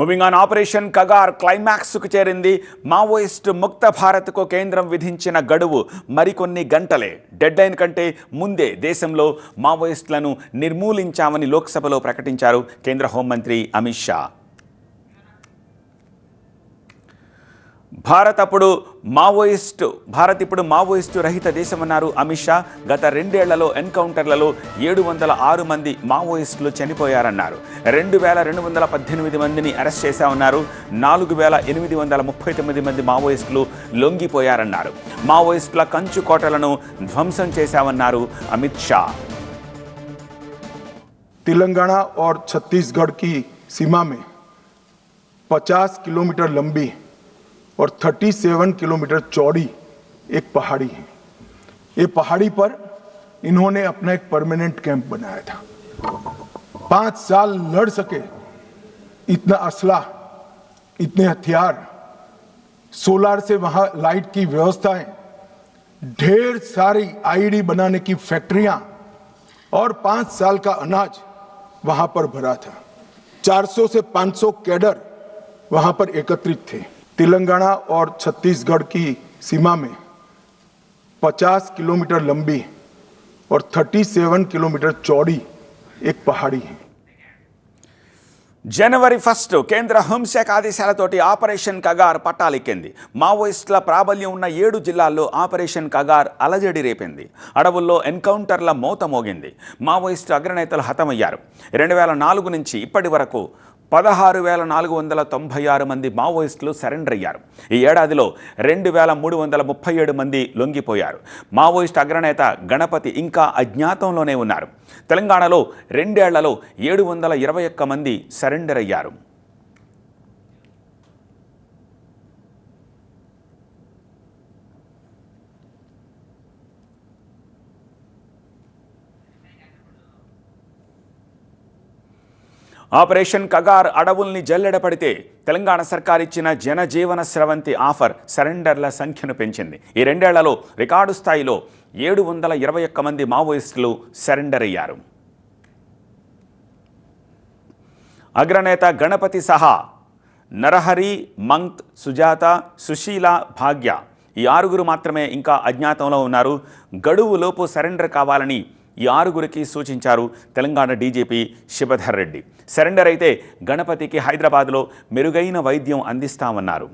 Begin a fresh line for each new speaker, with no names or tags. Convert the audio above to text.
Moving on, operation Kagar క్లైమాక్స్కు చేరింది. Maoist ముక్త భారత్కు కేంద్రం విధించిన గడువు మరికొన్ని గంటలే. డెడ్లైన్ కంటే ముందే దేశంలో మావోయిస్టులను నిర్మూలించామని లోక్సభలో ప్రకటించారు కేంద్ర హోంమంత్రి అమిత్ షా. భారత్ ఇప్పుడు మావోయిస్టు రహిత దేశమన్నారు అమిత్ షా. గత 2 ఏళ్లలో ఎన్కౌంటర్లలో 706 మంది మావోయిస్టులు చనిపోయారన్నారు. 2218 మందిని అరెస్ట్ చేశామన్నారు. 4839 మంది మావోయిస్టులు లొంగిపోయారన్నారు. మావోయిస్టుల కంచు కోటలను ధ్వంసం చేశామన్నారు అమిత్ షా.
तेलंगाना और छत्तीसगढ़ की सीमा में 50 किलोमीटर लंबी और 37 किलोमीटर चौड़ी एक पहाड़ी है. ये पहाड़ी पर इन्होंने अपना एक परमानेंट कैंप बनाया था. 5 साल लड़ सके इतना असला, इतने हथियार, सोलार से वहां लाइट की व्यवस्थाएं, ढेर सारी आईडी बनाने की फैक्ट्रियां और 5 साल का अनाज वहां पर भरा था. 400 से 500 कैडर वहां पर एकत्रित थे. तेलंगाना और छत्तीसगढ़ की सीमा में 50 किलोमीटर लंबी और 37 किलोमीटर चौड़ी एक पहाड़ी है.
జనవరి 1 కేంద్ర హోంశాఖ ఆదేశాలతోటి ఆపరేషన్ కగార్ పట్టాలెక్కింది. మావోయిస్టుల ప్రాబల్యం ఉన్న 7 జిల్లాల్లో ఆపరేషన్ కగార్ అలజడి రేపింది. అడవుల్లో ఎన్కౌంటర్ల మోత మోగింది. మావోయిస్టు అగ్రనేతలు హతమయ్యారు. 2004 నుంచి ఇప్పటి వరకు 16,496 మంది మావోయిస్టులు సరెండర్ అయ్యారు. ఈ ఏడాదిలో 2,337 మంది లొంగిపోయారు. మావోయిస్టు అగ్రనేత గణపతి ఇంకా అజ్ఞాతంలోనే ఉన్నారు. తెలంగాణలో 2 ఏళ్లలో 721 మంది సరెండర్ అయ్యారు. ఆపరేషన్ కగార్ అడవుల్ని జల్లెడపడితే తెలంగాణ సర్కార్ ఇచ్చిన జనజీవన స్రవంతి ఆఫర్ సరెండర్ల సంఖ్యను పెంచింది. ఈ 2 ఏళ్లలో రికార్డు స్థాయిలో 721 మంది మావోయిస్టులు సరెండర్ అయ్యారు. అగ్రనేత గణపతి సహా నరహరి, మంత్, సుజాత, సుశీల, భాగ్య ఈ 6 మాత్రమే ఇంకా అజ్ఞాతంలో ఉన్నారు. గడువులోపు సరెండర్ కావాలని ఈ 6 సూచించారు తెలంగాణ డీజీపీ శివధర్ రెడ్డి. సరెండర్ అయితే గణపతికి హైదరాబాద్లో మెరుగైన వైద్యం అందిస్తామన్నారు.